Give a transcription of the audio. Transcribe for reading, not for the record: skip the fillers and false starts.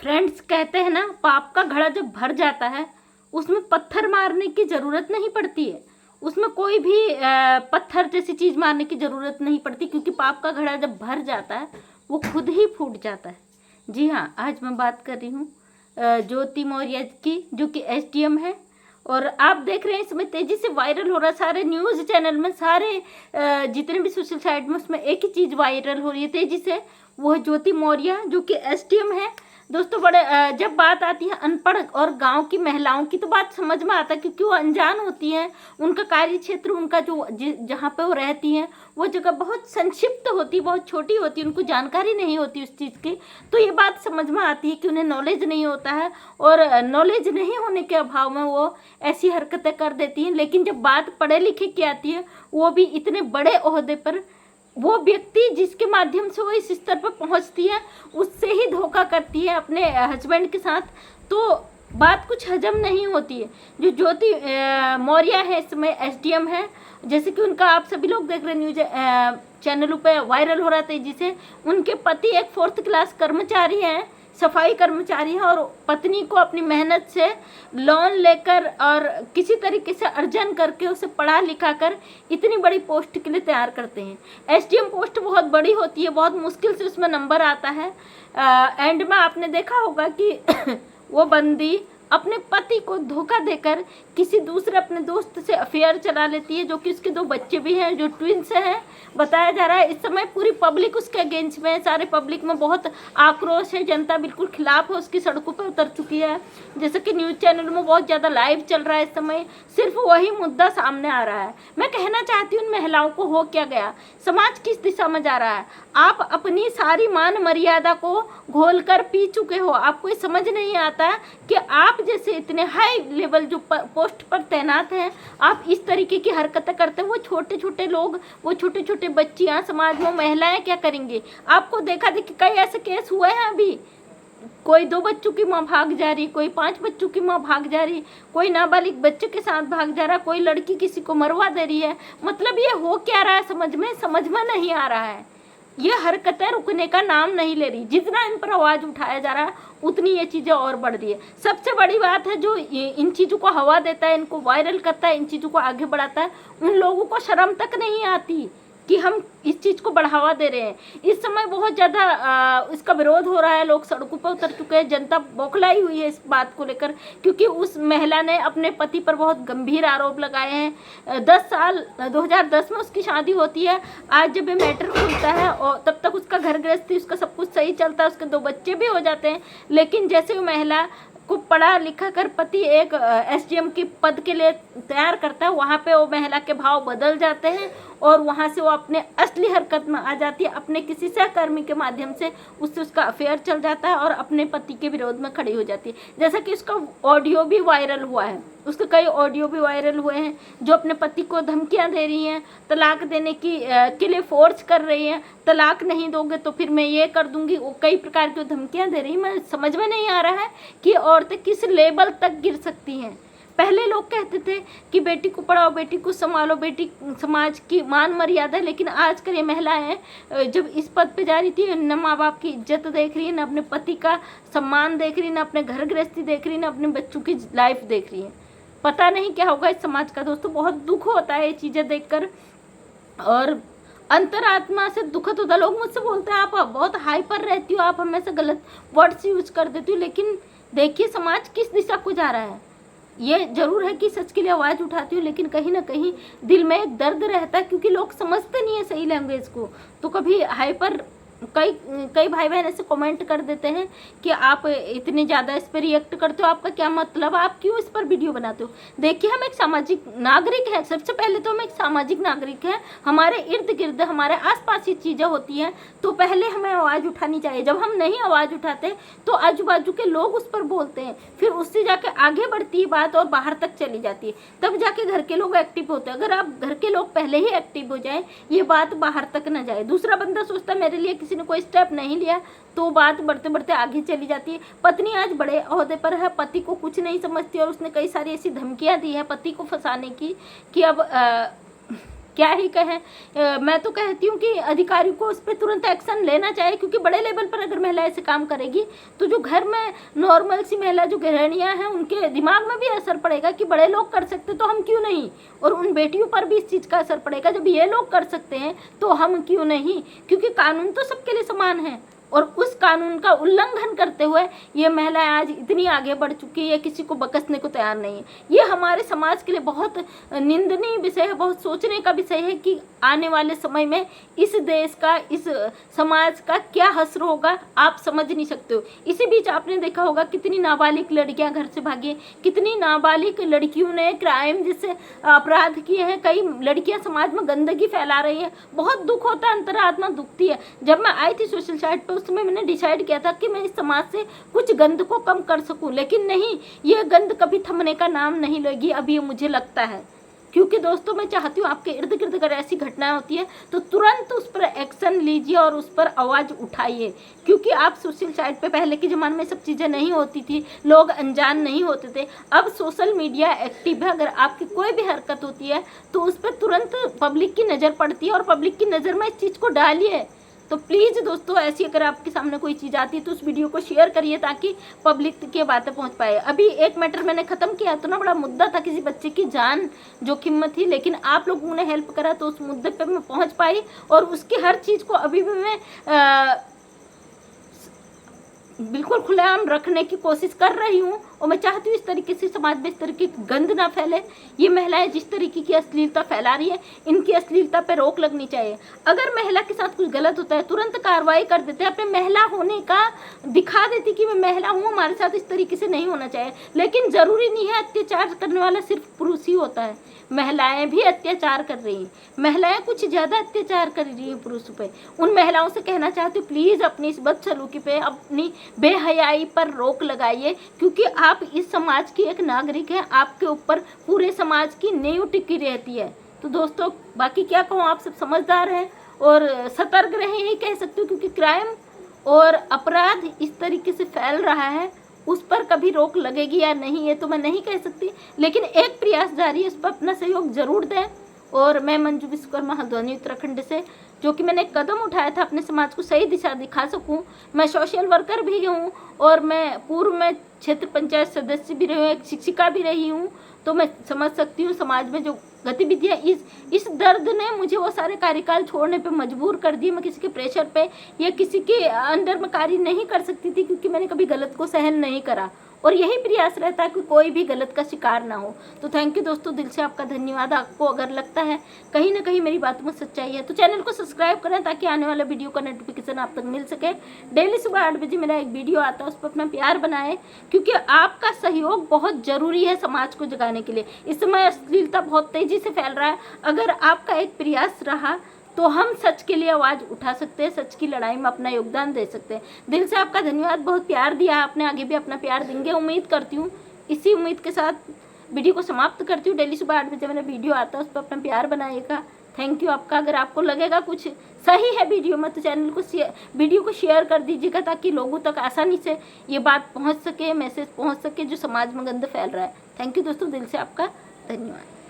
Friends, कहते हैं ना, पाप का घड़ा जब भर जाता है उसमें पत्थर मारने की ज़रूरत नहीं पड़ती है। उसमें कोई भी पत्थर जैसी चीज़ मारने की ज़रूरत नहीं पड़ती, क्योंकि पाप का घड़ा जब भर जाता है वो खुद ही फूट जाता है। जी हाँ, आज मैं बात कर रही हूँ ज्योति मौर्य की, जो कि एसडीएम है। और आप देख रहे हैं इसमें तेज़ी से वायरल हो रहा है, सारे न्यूज़ चैनल में, सारे जितने भी सोशल साइट में, उसमें एक ही चीज़ वायरल हो रही है तेज़ी से। वो है ज्योति मौर्य, जो कि एसडीएम है। दोस्तों, जब बात आती है अनपढ़ और गांव की महिलाओं की, तो बात समझ में आता है, क्योंकि वो अनजान होती हैं। उनका कार्य क्षेत्र, उनका जो जहाँ पे वो रहती हैं, वो जगह बहुत संक्षिप्त होती है, बहुत छोटी होती है, उनको जानकारी नहीं होती उस चीज़ की। तो ये बात समझ में आती है कि उन्हें नॉलेज नहीं होता है, और नॉलेज नहीं होने के अभाव में वो ऐसी हरकतें कर देती हैं। लेकिन जब बात पढ़े लिखे की आती है, वो भी इतने बड़े ओहदे पर, वो व्यक्ति जिसके माध्यम से वो इस स्तर पर पहुंचती है, उससे ही धोखा करती है अपने हस्बैंड के साथ। तो बात कुछ हजम नहीं होती है। जो ज्योति मौर्य है, इसमें एसडीएम है, जैसे कि उनका आप सभी लोग देख रहे न्यूज चैनलों पे वायरल हो रहा था तेजी से। उनके पति एक 4th क्लास कर्मचारी हैं, सफाई कर्मचारी है, और पत्नी को अपनी मेहनत से लोन लेकर और किसी तरीके से अर्जन करके उसे पढ़ा लिखा कर इतनी बड़ी पोस्ट के लिए तैयार करते हैं। एसडीएम पोस्ट बहुत बड़ी होती है, बहुत मुश्किल से उसमें नंबर आता है। एंड में आपने देखा होगा कि वो बंदी अपने पति को धोखा देकर किसी दूसरे अपने दोस्त से अफेयर चला लेती है, जो कि उसके 2 बच्चे भी हैं, जो ट्विंस हैं। बताया जा रहा है इस समय पूरी पब्लिक उसके अगेंस्ट में है, सारे पब्लिक में बहुत आक्रोश है, जनता बिल्कुल खिलाफ है, उसकी सड़कों पर उतर चुकी है। जैसे कि न्यूज़ चैनल में बहुत ज़्यादा लाइव चल रहा है इस समय, सिर्फ वही मुद्दा सामने आ रहा है। मैं कहना चाहती हूँ उन महिलाओं को, हो क्या गया, समाज किस दिशा में जा रहा है। आप अपनी सारी मान मर्यादा को घोल कर पी चुके हो। आपको ये समझ नहीं आता कि आप जैसे इतने हाई लेवल जो पोस्ट पर तैनात हैं, आप इस तरीके की हरकतें करते हैं। वो छोटे छोटे लोग, वो छोटे छोटे बच्चियां, समाज में महिलाएं क्या करेंगी। आपको देखा देखी कई ऐसे केस हुए हैं अभी, कोई 2 बच्चों की माँ भाग जा रही, कोई 5 बच्चों की माँ भाग जा रही, कोई नाबालिग बच्चे के साथ भाग जा रहा, कोई लड़की किसी को मरवा दे रही है। मतलब ये हो क्या रहा है, समझ में नहीं आ रहा है। ये हरकतें रुकने का नाम नहीं ले रही। जितना इन पर आवाज़ उठाया जा रहा है, उतनी ये चीज़ें और बढ़ रही है। सबसे बड़ी बात है, जो इन चीज़ों को हवा देता है, इनको वायरल करता है, इन चीज़ों को आगे बढ़ाता है, उन लोगों को शर्म तक नहीं आती कि हम इस चीज़ को बढ़ावा दे रहे हैं। इस समय बहुत ज़्यादा इसका विरोध हो रहा है, लोग सड़कों पर उतर चुके हैं, जनता बौखलाई हुई है इस बात को लेकर, क्योंकि उस महिला ने अपने पति पर बहुत गंभीर आरोप लगाए हैं। 2010 में उसकी शादी होती है। आज जब ये मैटर खुलता है, और तब तक उसका घर गृहस्थी, उसका सब कुछ सही चलता है, उसके 2 बच्चे भी हो जाते हैं। लेकिन जैसे वो महिला को पढ़ा लिखा कर पति एक एसडीएम की पद के लिए तैयार करता है, वहाँ पे वो महिला के भाव बदल जाते हैं, और वहाँ से वो अपने असली हरकत में आ जाती है। अपने किसी सहकर्मी के माध्यम से उससे उसका अफेयर चल जाता है, और अपने पति के विरोध में खड़ी हो जाती है। जैसा कि उसका ऑडियो भी वायरल हुआ है, उसके कई ऑडियो भी वायरल हुए हैं, जो अपने पति को धमकियां दे रही हैं, तलाक देने के लिए फोर्स कर रही हैं। तलाक नहीं दोगे तो फिर मैं ये कर दूंगी, वो कई प्रकार की धमकियां दे रही हैं। मैं समझ में नहीं आ रहा है कि औरतें किस लेवल तक गिर सकती हैं। पहले लोग कहते थे कि बेटी को पढ़ाओ, बेटी को संभालो, बेटी समाज की मान मर्यादा है। लेकिन आजकल ये महिलाएं जब इस पद पे जा रही थी, न माँ बाप की इज्जत देख रही है, न अपने पति का सम्मान देख रही है, न अपने घर गृहस्थी देख रही है, न अपने बच्चों की लाइफ देख रही है। पता नहीं क्या होगा इस समाज का। दोस्तों, बहुत दुख होता है ये चीज़ें देखकर, और अंतरात्मा से दुखद होता है। लोग मुझसे बोलते हैं आप बहुत हाइपर रहती हो, आप हमेशा गलत वर्ड्स यूज कर देती हो। लेकिन देखिए समाज किस दिशा को जा रहा है। ये जरूर है कि सच के लिए आवाज़ उठाती हूँ, लेकिन कहीं ना कहीं दिल में एक दर्द रहता है, क्योंकि लोग समझते नहीं है सही लैंग्वेज को। तो कभी हाइपर कई भाई बहन ऐसे कमेंट कर देते हैं कि आप इतने ज़्यादा इस पर रिएक्ट करते हो, आपका क्या मतलब, आप क्यों इस पर वीडियो बनाते हो। देखिए, हम एक सामाजिक नागरिक हैं। सबसे पहले तो हम एक सामाजिक नागरिक हैं। हमारे इर्द गिर्द, हमारे आसपास ये चीज़ें होती हैं, तो पहले हमें आवाज़ उठानी चाहिए। जब हम नहीं आवाज़ उठाते तो आजू बाजू के लोग उस पर बोलते हैं, फिर उससे जाके आगे बढ़ती है बात और बाहर तक चली जाती है, तब जाके घर के लोग एक्टिव होते हैं। अगर आप घर के लोग पहले ही एक्टिव हो जाए, ये बात बाहर तक न जाए। दूसरा बंदा सोचता है मेरे लिए किसी ने कोई स्टेप नहीं लिया, तो बात बढ़ते बढ़ते आगे चली जाती है। पत्नी आज बड़े ओहदे पर है, पति को कुछ नहीं समझती, और उसने कई सारी ऐसी धमकियां दी है पति को फंसाने की कि अब क्या ही कहें। मैं तो कहती हूँ कि अधिकारी को उस पर तुरंत एक्शन लेना चाहिए, क्योंकि बड़े लेवल पर अगर महिला ऐसे काम करेगी तो जो घर में नॉर्मल सी महिला जो गृहिणियाँ हैं उनके दिमाग में भी असर पड़ेगा कि बड़े लोग कर सकते तो हम क्यों नहीं, और उन बेटियों पर भी इस चीज़ का असर पड़ेगा, जब ये लोग कर सकते हैं तो हम क्यों नहीं, क्योंकि कानून तो सबके लिए समान है। और उस कानून का उल्लंघन करते हुए ये महिलाएं आज इतनी आगे बढ़ चुकी है, किसी को बकसने को तैयार नहीं है। ये हमारे समाज के लिए बहुत निंदनीय विषय है, बहुत सोचने का विषय है कि आने वाले समय में इस देश का, इस समाज का क्या हश्र होगा, आप समझ नहीं सकते हो। इसी बीच आपने देखा होगा कितनी नाबालिग लड़कियां घर से भागी, कितनी नाबालिग लड़कियों ने क्राइम जैसे अपराध किए हैं, कई लड़कियां समाज में गंदगी फैला रही हैं। बहुत दुख होता है, अंतरात्मा दुखती है। जब मैं आई थी सोशल साइट पर, उसमें मैंने डिसाइड किया था कि मैं इस समाज से कुछ गंद को कम कर सकूं, लेकिन नहीं, ये गंद कभी थमने का नाम नहीं लेगी, अब ये मुझे लगता है। क्योंकि दोस्तों मैं चाहती हूँ आपके इर्द गिर्द अगर ऐसी घटनाएं होती है तो तुरंत उस पर एक्शन लीजिए और उस पर आवाज़ उठाइए, क्योंकि आप सोशल साइट पे पहले के ज़माने में सब चीज़ें नहीं होती थी, लोग अनजान नहीं होते थे। अब सोशल मीडिया एक्टिव है, अगर आपकी कोई भी हरकत होती है तो उस पर तुरंत पब्लिक की नज़र पड़ती है और पब्लिक की नज़र में इस चीज़ को डालिए। तो प्लीज़ दोस्तों, ऐसी अगर आपके सामने कोई चीज़ आती है तो उस वीडियो को शेयर करिए ताकि पब्लिक की बातें पहुंच पाए। अभी एक मैटर मैंने ख़त्म किया, तो ना बड़ा मुद्दा था, किसी बच्चे की जान जोखिम में थी, लेकिन आप लोगों ने हेल्प करा तो उस मुद्दे पे मैं पहुंच पाई, और उसकी हर चीज़ को अभी भी मैं बिल्कुल खुलेआम रखने की कोशिश कर रही हूँ। और मैं चाहती हूँ इस तरीके से समाज में इस तरीके की गंद ना फैले। ये महिलाएं जिस तरीके की अश्लीलता फैला रही है, इनकी अश्लीलता पे रोक लगनी चाहिए। अगर महिला के साथ कुछ गलत होता है तुरंत कार्रवाई कर देते हैं, अपने महिला होने का दिखा देती कि मैं महिला हूँ, हमारे साथ इस तरीके से नहीं होना चाहिए। लेकिन ज़रूरी नहीं है अत्याचार करने वाला सिर्फ पुरुष ही होता है, महिलाएं भी अत्याचार कर रही हैं, महिलाएं कुछ ज़्यादा अत्याचार कर रही हैं पुरुषों पे। उन महिलाओं से कहना चाहती हूँ प्लीज़ अपनी इस बदसलूकी पे, अपनी बेहयाई पर रोक लगाइए, क्योंकि आप इस समाज की एक नागरिक हैं, आपके ऊपर पूरे समाज की नींव टिकी रहती है। तो दोस्तों बाकी क्या कहूँ, आप सब समझदार हैं और सतर्क रहें, यही कह सकती हूँ, क्योंकि क्राइम और अपराध इस तरीके से फैल रहा है, उस पर कभी रोक लगेगी या नहीं ये तो मैं नहीं कह सकती, लेकिन एक प्रयास जारी है, उस पर अपना सहयोग जरूर दें। और मैं मंजू विश्वकर्मा हल्द्वानी उत्तराखंड से, जो कि मैंने कदम उठाया था अपने समाज को सही दिशा दिखा सकूं। मैं सोशल वर्कर भी हूँ और मैं पूर्व में क्षेत्र पंचायत सदस्य भी रही हूँ, एक शिक्षिका भी रही हूँ, तो मैं समझ सकती हूँ समाज में जो गतिविधियाँ, इस दर्द ने मुझे वो सारे कार्यकाल छोड़ने पे मजबूर कर दिए। मैं किसी के प्रेशर पे या किसी के अंडर में कार्य नहीं कर सकती थी, क्योंकि मैंने कभी गलत को सहन नहीं करा, और यही प्रयास रहता है कि कोई भी गलत का शिकार ना हो। तो थैंक यू दोस्तों, दिल से आपका धन्यवाद। आपको अगर लगता है कहीं ना कहीं मेरी बात में सच्चाई है तो चैनल को सब्सक्राइब करें, ताकि आने वाला वीडियो का नोटिफिकेशन आप तक मिल सके। डेली सुबह 8 बजे मेरा एक वीडियो आता है, उस पर अपना प्यार बनाएं, क्योंकि आपका सहयोग बहुत ज़रूरी है समाज को जगाने के लिए। इस समय अश्लीलता बहुत तेज़ी से फैल रहा है, अगर आपका एक प्रयास रहा तो हम सच के लिए आवाज़ उठा सकते हैं, सच की लड़ाई में अपना योगदान दे सकते हैं। दिल से आपका धन्यवाद, बहुत प्यार दिया आपने, आगे भी अपना प्यार देंगे उम्मीद करती हूँ। इसी उम्मीद के साथ वीडियो को समाप्त करती हूँ। डेली सुबह 8 बजे मेरा वीडियो आता है, उस पर अपना प्यार बनाइएगा। थैंक यू आपका। अगर आपको लगेगा कुछ सही है वीडियो में तो चैनल को वीडियो को शेयर कर दीजिएगा, ताकि लोगों तक आसानी से ये बात पहुँच सके, मैसेज पहुँच सके जो समाज में गंद फैल रहा है। थैंक यू दोस्तों, दिल से आपका धन्यवाद।